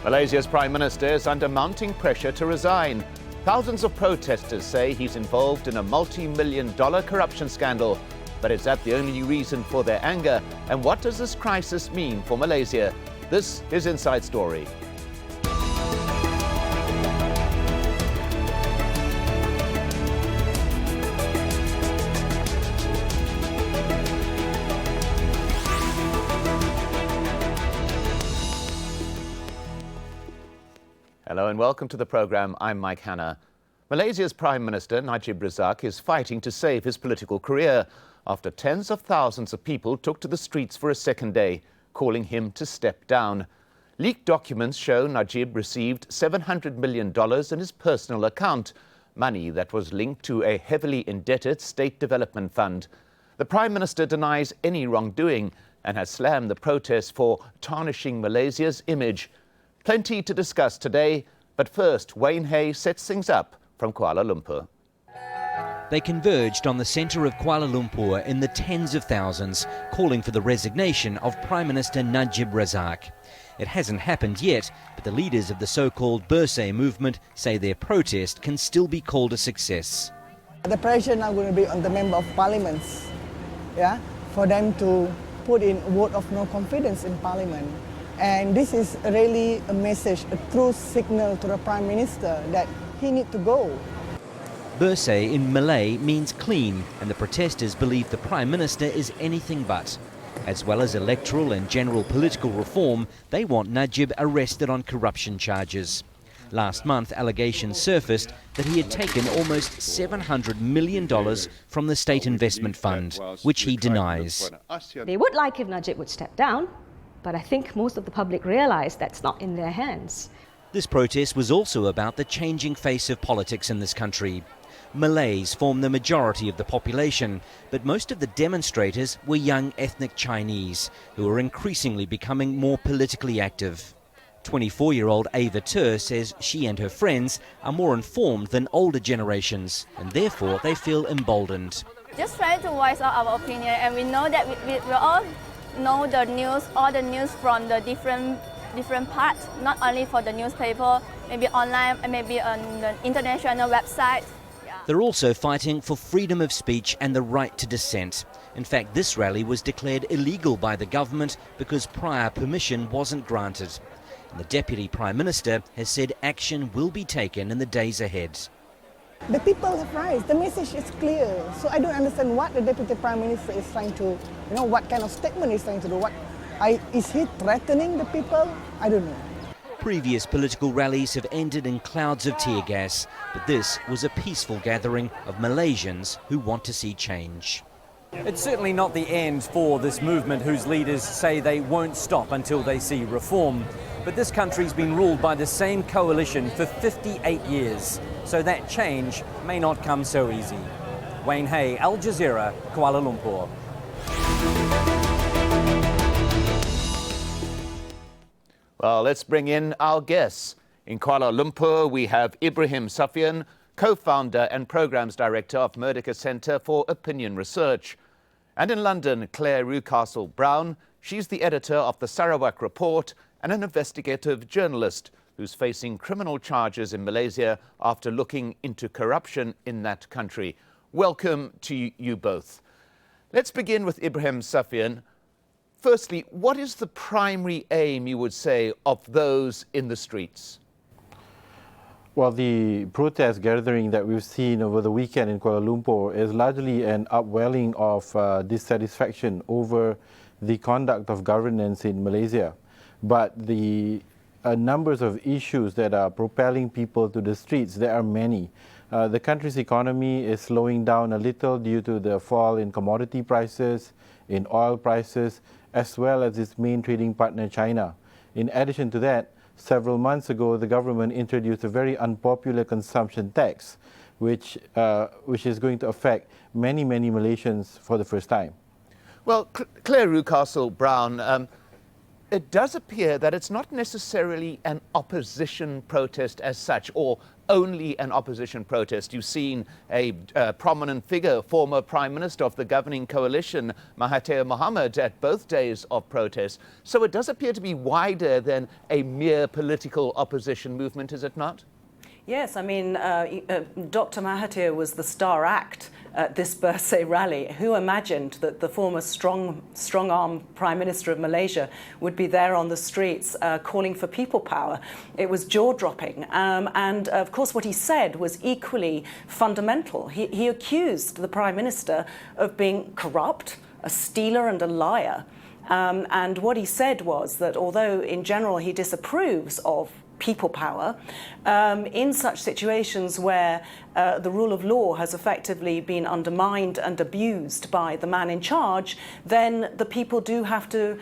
Malaysia's Prime Minister is under mounting pressure to resign. Thousands of protesters say he's involved in a multi-million-dollar corruption scandal. But is that the only reason for their anger? And what does this crisis mean for Malaysia? This is Inside Story. Hello and welcome to the program. I'm Mike Hanna. Malaysia's Prime Minister Najib Razak is fighting to save his political career after tens of thousands of people took to the streets for a second day, calling him to step down. Leaked documents show Najib received $700 million in his personal account, money that was linked to a heavily indebted state development fund. The Prime Minister denies any wrongdoing and has slammed the protests for tarnishing Malaysia's image. Plenty to discuss today, but first, Wayne Hay sets things up from Kuala Lumpur. They converged on the centre of Kuala Lumpur in the tens of thousands, calling for the resignation of Prime Minister Najib Razak. It hasn't happened yet, but the leaders of the so-called Bersih movement say their protest can still be called a success. The pressure now going to be on the member of parliaments, for them to put in a vote of no confidence in parliament. And this is really a message, a true signal to the Prime Minister that he needs to go. Bersih in Malay means clean, and the protesters believe the Prime Minister is anything but. As well as electoral and general political reform, they want Najib arrested on corruption charges. Last month, allegations surfaced that he had taken almost $700 million from the State Investment Fund, which he denies. They would like if Najib would step down, but I think most of the public realise that's not in their hands. This protest was also about the changing face of politics in this country. Malays form the majority of the population, but most of the demonstrators were young ethnic Chinese, who are increasingly becoming more politically active. 24-year-old Ava Tur says she and her friends are more informed than older generations, and therefore they feel emboldened. Just try to voice out our opinion, and we know that we all know the news, all the news from the different parts, not only for the newspaper, maybe online and maybe on the international website. They're also fighting for freedom of speech and the right to dissent. In fact, this rally was declared illegal by the government because prior permission wasn't granted. And the Deputy Prime Minister has said action will be taken in the days ahead. The people have rights. The message is clear. So I don't understand what the Deputy Prime Minister is trying to, what kind of statement he's trying to do. Is he threatening the people? I don't know. Previous political rallies have ended in clouds of tear gas, but this was a peaceful gathering of Malaysians who want to see change. It's certainly not the end for this movement, whose leaders say they won't stop until they see reform. But this country's been ruled by the same coalition for 58 years, so that change may not come so easy. Wayne Hay, Al Jazeera, Kuala Lumpur. Well, let's bring in our guests. In Kuala Lumpur, we have Ibrahim Sufyan, co-founder and programs director of Merdeka Centre for Opinion Research. And in London, Claire Rewcastle-Brown. She's the editor of the Sarawak Report and an investigative journalist who's facing criminal charges in Malaysia after looking into corruption in that country. Welcome to you both. Let's begin with Ibrahim Sufyan. Firstly, what is the primary aim, you would say, of those in the streets? Well, the protest gathering that we've seen over the weekend in Kuala Lumpur is largely an upwelling of dissatisfaction over the conduct of governance in Malaysia. But the numbers of issues that are propelling people to the streets, there are many. The country's economy is slowing down a little due to the fall in commodity prices, in oil prices, as well as its main trading partner, China. In addition to that, several months ago, the government introduced a very unpopular consumption tax, which is going to affect many, many Malaysians for the first time. Well, Claire Rewcastle-Brown, it does appear that it's not necessarily an opposition protest as such, or only an opposition protest. You've seen a prominent figure, former Prime Minister of the governing coalition, Mahathir Mohamad, at both days of protest. So it does appear to be wider than a mere political opposition movement, is it not? Yes, I mean, Dr. Mahathir was the star act at this birthday rally. Who imagined that the former strong-arm Prime Minister of Malaysia would be there on the streets calling for people power? It was jaw-dropping. And, of course, what he said was equally fundamental. He accused the Prime Minister of being corrupt, a stealer and a liar. And what he said was that although, in general, he disapproves of people power, in such situations where the rule of law has effectively been undermined and abused by the man in charge, then the people do have to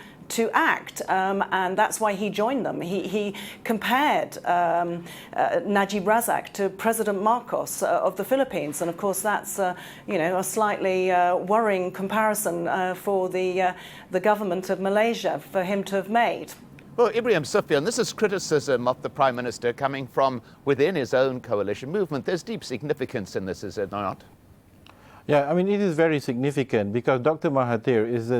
act, and that's why he joined them. He compared Najib Razak to President Marcos of the Philippines, and of course that's a slightly worrying comparison for the government of Malaysia for him to have made. Well, Ibrahim Sufyan, this is criticism of the Prime Minister coming from within his own coalition movement. There's deep significance in this, is it not? Yeah, I mean, it is very significant because Dr. Mahathir is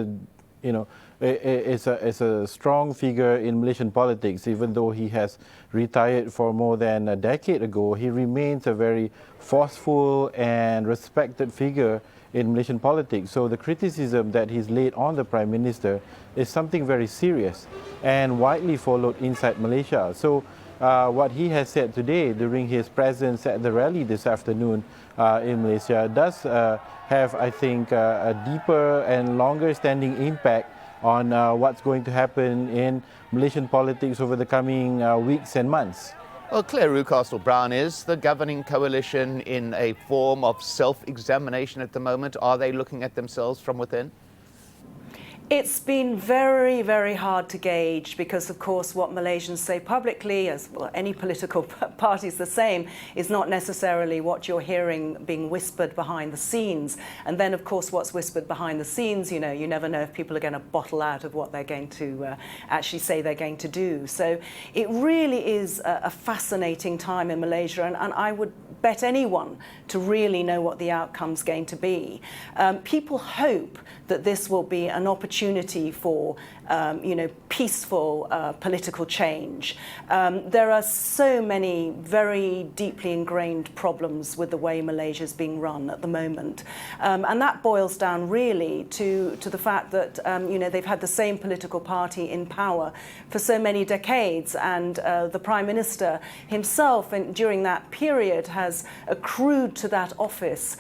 a strong figure in Malaysian politics. Even though he has retired for more than a decade ago, he remains a very forceful and respected figure in Malaysian politics. So the criticism that he's laid on the Prime Minister is something very serious and widely followed inside Malaysia. So what he has said today during his presence at the rally this afternoon in Malaysia does have, I think, a deeper and longer standing impact on what's going to happen in Malaysian politics over the coming weeks and months. Well, Claire Rucastle-Brown, is the governing coalition in a form of self-examination at the moment? Are they looking at themselves from within? It's been very, very hard to gauge because, of course, what Malaysians say publicly, as well, any political party is the same, is not necessarily what you're hearing being whispered behind the scenes. And then, of course, what's whispered behind the scenes, you never know if people are going to bottle out of what they're going to actually say they're going to do. So it really is a fascinating time in Malaysia, and I would bet anyone to really know what the outcome's going to be. People hope that this will be an opportunity for peaceful political change. There are so many very deeply ingrained problems with the way Malaysia is being run at the moment. And that boils down really to the fact that they've had the same political party in power for so many decades, and the Prime Minister himself during that period has accrued to that office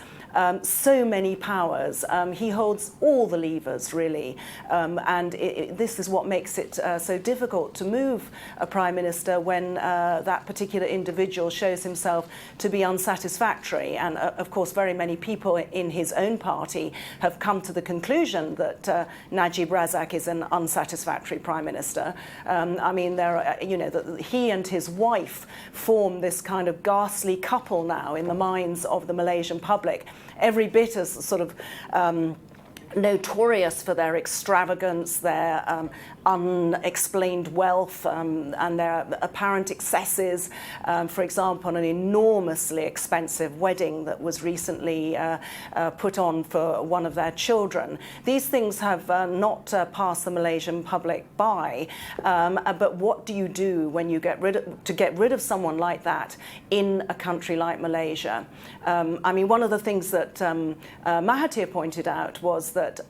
so many powers. He holds all the levers, really, and this is what makes it so difficult to move a Prime Minister when that particular individual shows himself to be unsatisfactory. And of course, very many people in his own party have come to the conclusion that Najib Razak is an unsatisfactory Prime Minister. I mean, he and his wife form this kind of ghastly couple now in the minds of the Malaysian public. Every bit as sort of notorious for their extravagance, their unexplained wealth, and their apparent excesses. For example, an enormously expensive wedding that was recently put on for one of their children. These things have not passed the Malaysian public by. But what do you do when you get rid of someone like that in a country like Malaysia? I mean, one of the things that Mahathir pointed out was that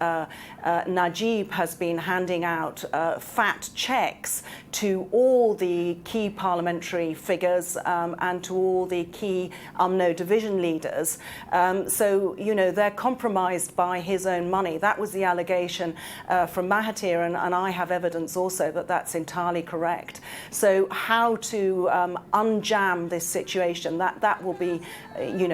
Najib has been handing out fat checks to all the key parliamentary figures and to all the key UMNO division leaders. So, they're compromised by his own money. That was the allegation from Mahathir, and I have evidence also that that's entirely correct. So how to unjam this situation, that will be,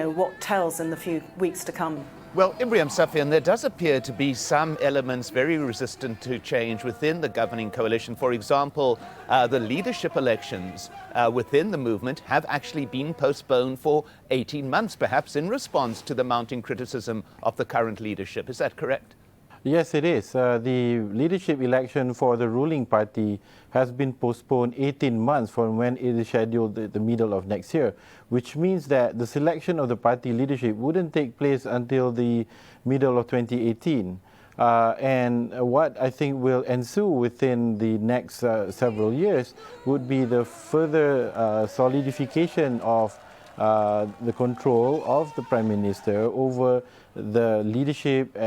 what tells in the few weeks to come. Well, Ibrahim Sufyan, there does appear to be some elements very resistant to change within the governing coalition. For example, the leadership elections within the movement have actually been postponed for 18 months, perhaps in response to the mounting criticism of the current leadership. Is that correct? Yes, it is. The leadership election for the ruling party has been postponed 18 months from when it is scheduled at the middle of next year, which means that the selection of the party leadership wouldn't take place until the middle of 2018. And what I think will ensue within the next several years would be the further solidification of the control of the Prime Minister over the leadership,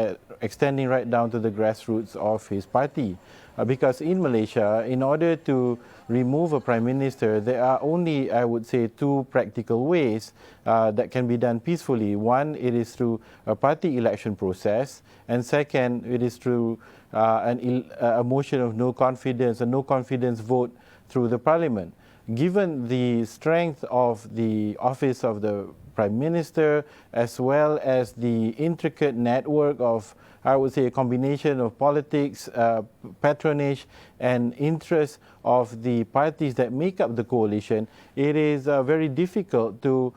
extending right down to the grassroots of his party. Because in Malaysia, in order to remove a Prime Minister, there are only, I would say, two practical ways that can be done peacefully. One, it is through a party election process, and second, it is through a motion of no confidence, a no confidence vote through the Parliament. Given the strength of the office of the Prime Minister, as well as the intricate network of, I would say, a combination of politics, patronage, and interest of the parties that make up the coalition, it is very difficult to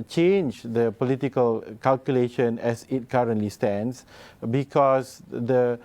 change the political calculation as it currently stands, because the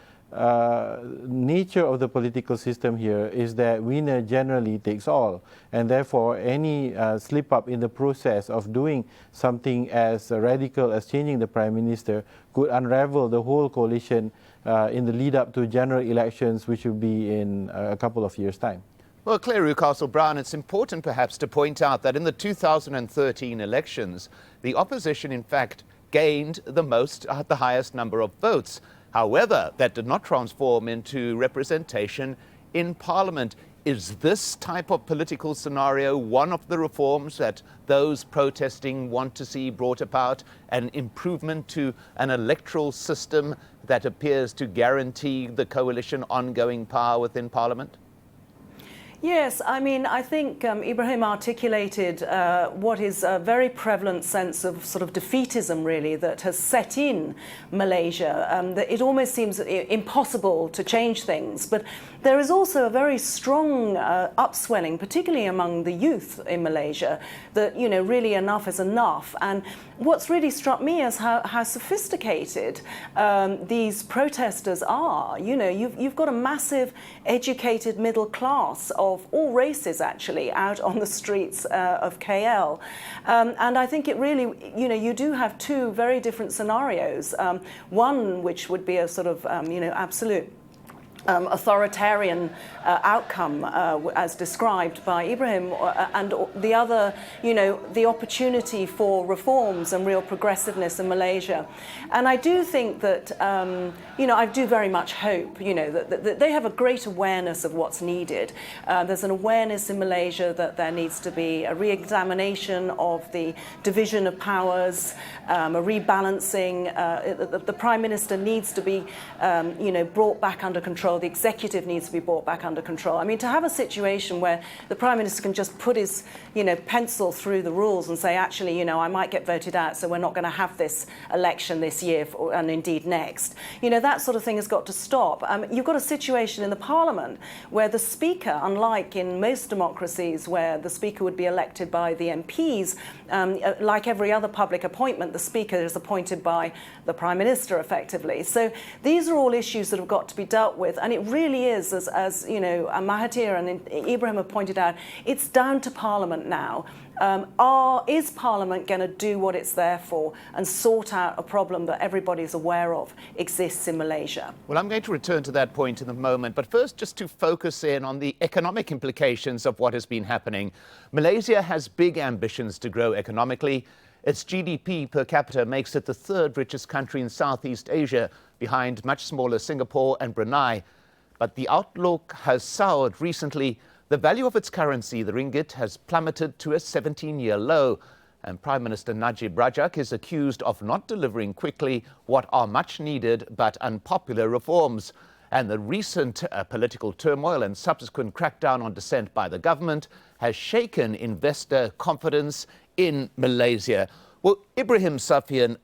nature of the political system here is that winner generally takes all, and therefore any slip up in the process of doing something as radical as changing the Prime Minister could unravel the whole coalition in the lead up to general elections, which will be in a couple of years' time. Well, Claire Rewcastle-Brown, it's important perhaps to point out that in the 2013 elections, the opposition in fact gained the highest number of votes. However, that did not transform into representation in Parliament. Is this type of political scenario one of the reforms that those protesting want to see brought about, an improvement to an electoral system that appears to guarantee the coalition ongoing power within Parliament? Yes, I mean, I think Ibrahim articulated what is a very prevalent sense of sort of defeatism, really, that has set in Malaysia. That it almost seems impossible to change things. But there is also a very strong upswelling, particularly among the youth in Malaysia, that, you know, really enough is enough. And what's really struck me is how sophisticated these protesters are. You know, you've got a massive educated middle class of all races, actually, out on the streets of KL. And I think it really, you know, you do have two very different scenarios. One which would be a sort of, you know, absolute authoritarian outcome as described by Ibrahim, and the other, you know, the opportunity for reforms and real progressiveness in Malaysia. And I do think that, you know, I do very much hope, you know, that they have a great awareness of what's needed. There's an awareness in Malaysia that there needs to be a re-examination of the division of powers, a rebalancing. The Prime Minister needs to be, you know, brought back under control. The executive needs to be brought back under control. I mean, to have a situation where the Prime Minister can just put his, you know, pencil through the rules and say, actually, you know, I might get voted out, so we're not going to have this election this year, and indeed next. You know, that sort of thing has got to stop. You've got a situation in the Parliament where the Speaker, unlike in most democracies where the Speaker would be elected by the MPs, like every other public appointment, the Speaker is appointed by the Prime Minister, effectively. So these are all issues that have got to be dealt with. And it really is, as you know, Mahathir and Ibrahim have pointed out, it's down to Parliament now. Is Parliament going to do what it's there for and sort out a problem that everybody's aware of exists in Malaysia? Well, I'm going to return to that point in a moment, but first just to focus in on the economic implications of what has been happening. Malaysia has big ambitions to grow economically. Its GDP per capita makes it the third richest country in Southeast Asia, behind much smaller Singapore and Brunei. But the outlook has soured recently. The value of its currency, the ringgit, has plummeted to a 17-year low. And Prime Minister Najib Razak is accused of not delivering quickly what are much needed but unpopular reforms. And the recent political turmoil and subsequent crackdown on dissent by the government has shaken investor confidence in Malaysia. Well, Ibrahim Safian,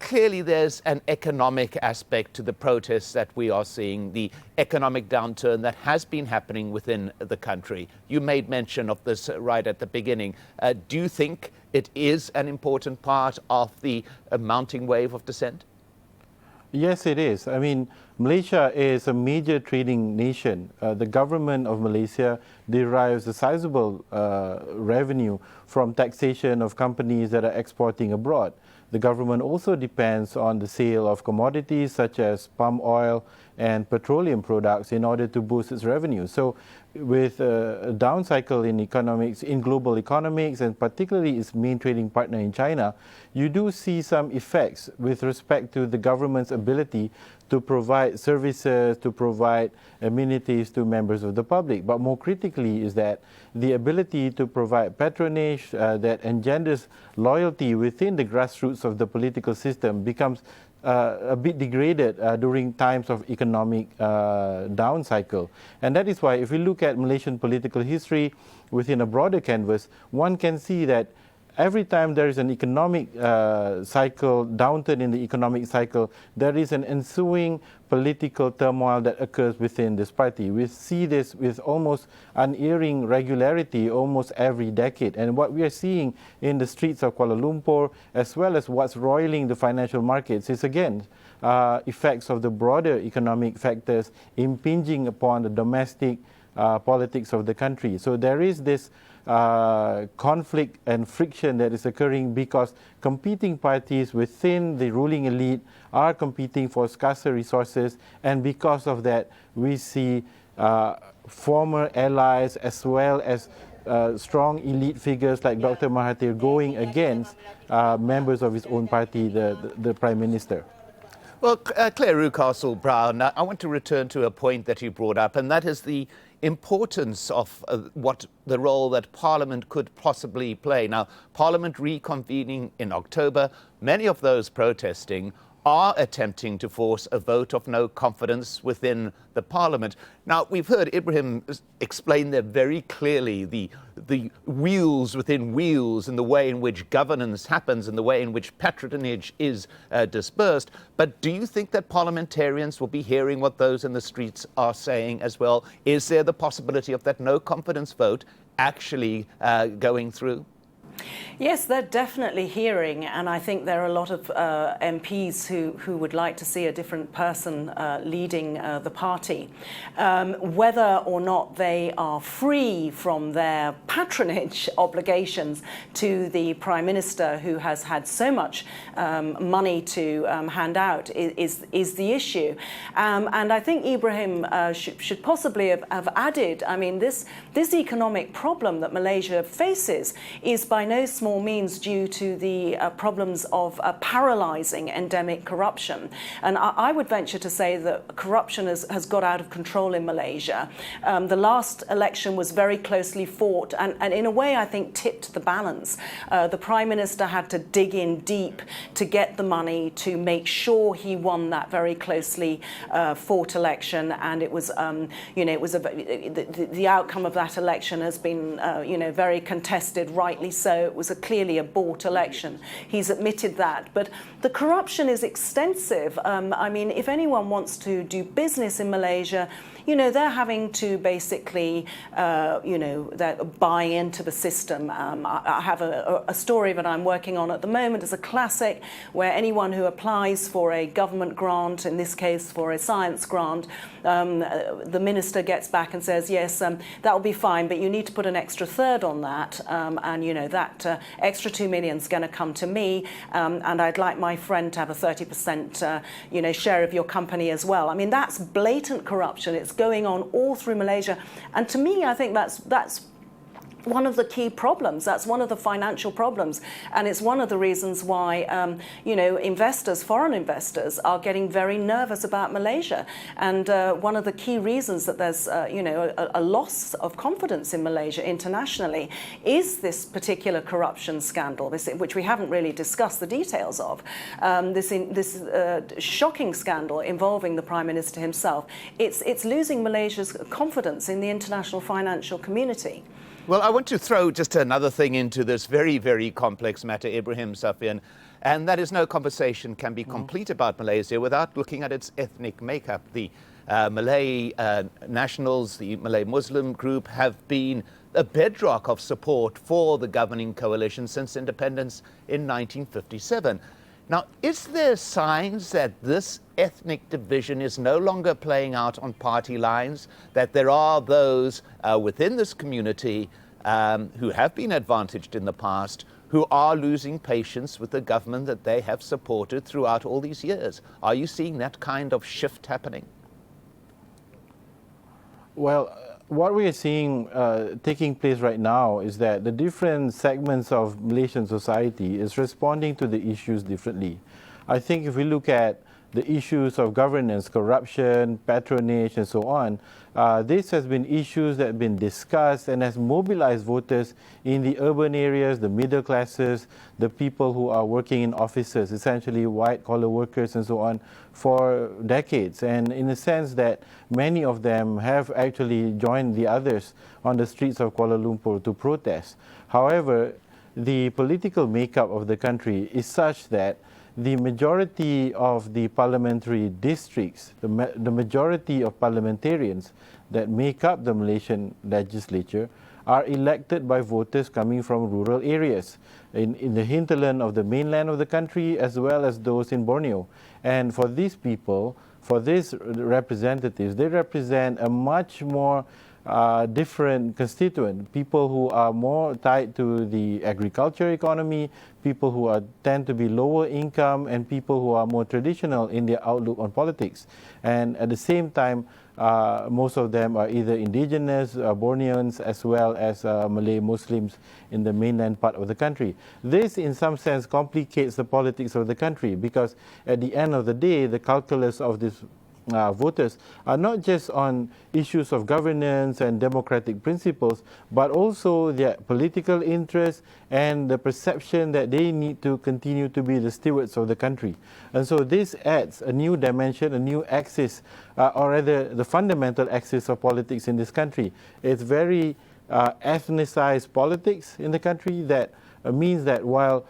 clearly there's an economic aspect to the protests that we are seeing, the economic downturn that has been happening within the country. You made mention of this right at the beginning. Do you think it is an important part of the mounting wave of dissent? Yes, it is. I mean, Malaysia is a major trading nation. The government of Malaysia derives a sizable revenue from taxation of companies that are exporting abroad. The government also depends on the sale of commodities such as palm oil and petroleum products in order to boost its revenue. So with a down cycle in economics, in global economics, and particularly its main trading partner in China, you do see some effects with respect to the government's ability to provide services, to provide amenities to members of the public. But more critically is that the ability to provide patronage that engenders loyalty within the grassroots of the political system becomes a bit degraded during times of economic down cycle. And that is why if we look at Malaysian political history within a broader canvas, one can see that every time there is an economic cycle, downturn in the economic cycle, there is an ensuing political turmoil that occurs within this party. We see this with almost unerring regularity almost every decade. And what we are seeing in the streets of Kuala Lumpur, as well as what's roiling the financial markets, is again effects of the broader economic factors impinging upon the domestic politics of the country. So there is this conflict and friction that is occurring because competing parties within the ruling elite are competing for scarcer resources, and because of that we see former allies as well as strong elite figures like Dr. Mahathir going against members of his own party, the Prime Minister. Well, Claire Rucastle-Brown, I want to return to a point that you brought up, and that is the importance of what the role that Parliament could possibly play. Now, Parliament reconvening in October, many of those protesting are attempting to force a vote of no confidence within the Parliament. Now, we've heard Ibrahim explain there very clearly the wheels within wheels and the way in which governance happens and the way in which patronage is dispersed. But do you think that parliamentarians will be hearing what those in the streets are saying as well? Is there the possibility of that no confidence vote actually going through? Yes, they're definitely hearing, and I think there are a lot of MPs who would like to see a different person leading the party. Whether or not they are free from their patronage obligations to the Prime Minister, who has had so much money to hand out, is the issue. And I think Ibrahim should possibly have added, I mean, this economic problem that Malaysia faces is by no small means due to the problems of paralysing endemic corruption. And I would venture to say that corruption has got out of control in Malaysia. The last election was very closely fought and in a way I think tipped the balance. The Prime Minister had to dig in deep to get the money to make sure he won that very closely fought election, and it was the outcome of that election has been very contested, rightly so. It was clearly a bought election. He's admitted that. But the corruption is extensive. I mean, if anyone wants to do business in Malaysia, they're having to basically, buy into the system. I have a story that I'm working on at the moment as a classic, where anyone who applies for a government grant, in this case for a science grant, the minister gets back and says, yes, that will be fine, but you need to put an extra third on that, and that extra 2 million is going to come to me, and I'd like my friend to have a 30% share of your company as well. I mean, that's blatant corruption. It's going on all through Malaysia, and to me, I think that's one of the key problems. That's one of the financial problems, and it's one of the reasons why investors, foreign investors, are getting very nervous about Malaysia. And one of the key reasons that there's a loss of confidence in Malaysia internationally is this particular corruption scandal, which we haven't really discussed the details of. This shocking scandal involving the Prime Minister himself. It's losing Malaysia's confidence in the international financial community. Well, I want to throw just another thing into this very, very complex matter, Ibrahim Safian, and that is no conversation can be complete about Malaysia without looking at its ethnic makeup. The Malay nationals, the Malay Muslim group, have been a bedrock of support for the governing coalition since independence in 1957. Now, is there signs that this ethnic division is no longer playing out on party lines, that there are those within this community who have been advantaged in the past, who are losing patience with the government that they have supported throughout all these years? Are you seeing that kind of shift happening? Well, what we are seeing taking place right now is that the different segments of Malaysian society is responding to the issues differently. I think if we look at the issues of governance, corruption, patronage, and so on, this has been issues that have been discussed and has mobilized voters in the urban areas, the middle classes, the people who are working in offices, essentially white-collar workers and so on, for decades. And in the sense that many of them have actually joined the others on the streets of Kuala Lumpur to protest. However, the political makeup of the country is such that the majority of the parliamentary districts, the majority of parliamentarians that make up the Malaysian legislature are elected by voters coming from rural areas in the hinterland of the mainland of the country, as well as those in Borneo. And for these people, for these representatives, they represent a much more different constituent, people who are more tied to the agriculture economy, people who tend to be lower income, and people who are more traditional in their outlook on politics. And at the same time, most of them are either indigenous, Borneans, as well as Malay Muslims in the mainland part of the country. This, in some sense, complicates the politics of the country, because at the end of the day, the calculus of these voters are not just on issues of governance and democratic principles, but also their political interests and the perception that they need to continue to be the stewards of the country. And so this adds a new dimension, a new axis, or rather the fundamental axis of politics in this country. It's very ethnicized politics in the country that means that while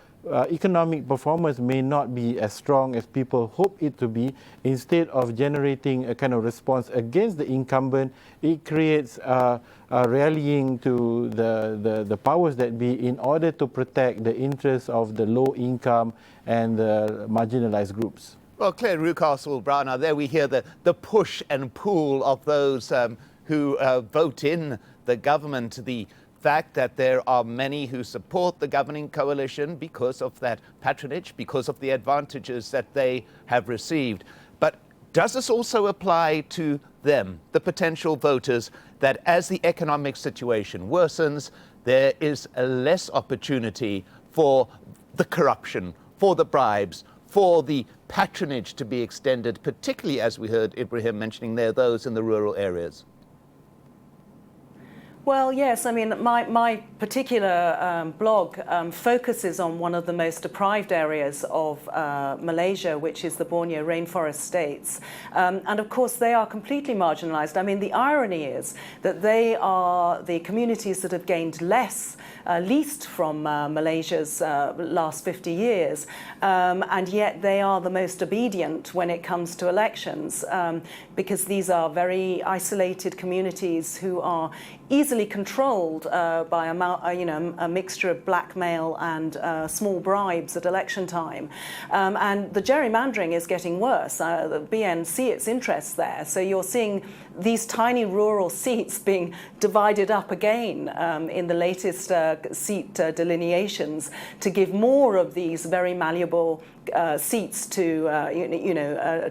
economic performance may not be as strong as people hope it to be, instead of generating a kind of response against the incumbent, it creates a rallying to the powers that be in order to protect the interests of the low income and the marginalized groups. Well, Claire Rucastle-Brown, now there we hear the push and pull of those who vote in the government, the fact that there are many who support the governing coalition because of that patronage, because of the advantages that they have received. But does this also apply to them, the potential voters, that as the economic situation worsens, there is a less opportunity for the corruption, for the bribes, for the patronage to be extended, particularly, as we heard Ibrahim mentioning there, those in the rural areas? Well, yes. I mean, my particular blog focuses on one of the most deprived areas of Malaysia, which is the Borneo rainforest states. And of course, they are completely marginalized. I mean, the irony is that they are the communities that have gained least from Malaysia's last 50 years, and yet they are the most obedient when it comes to elections, because these are very isolated communities who are easily controlled by a mixture of blackmail and small bribes at election time. And the gerrymandering is getting worse. The BN see its interests there. So you're seeing these tiny rural seats being divided up again in the latest seat delineations to give more of these very malleable seats to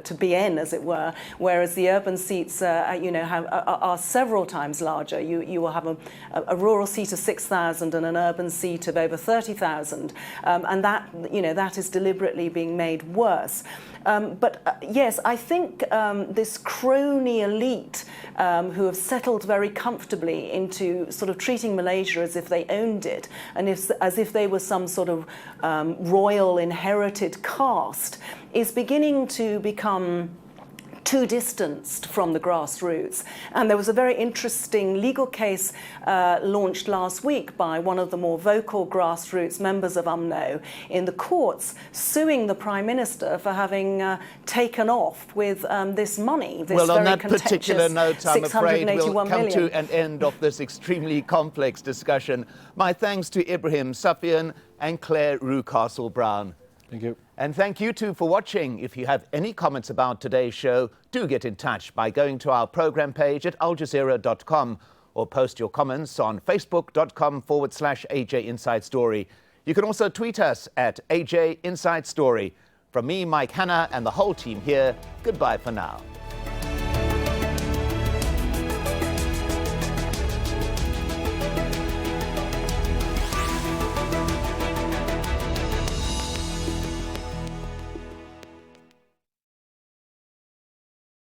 to BN, as it were, whereas the urban seats are several times larger. You will have a rural seat of 6,000 and an urban seat of over 30,000, and that is deliberately being made worse. But yes, I think this crony elite who have settled very comfortably into sort of treating Malaysia as if they owned it, and as if they were some sort of royal inherited caste, is beginning to become too distanced from the grassroots. And there was a very interesting legal case launched last week by one of the more vocal grassroots members of UMNO in the courts, suing the Prime Minister for having taken off with this money. This well, on very that particular note, I'm afraid we'll come to an end of this extremely complex discussion. My thanks to Ibrahim Safian and Claire Rucastle-Brown. Thank you. And thank you too for watching. If you have any comments about today's show, do get in touch by going to our program page at aljazeera.com or post your comments on facebook.com/AJ Inside Story. You can also tweet us at AJ Inside Story. From me, Mike Hanna, and the whole team here, goodbye for now.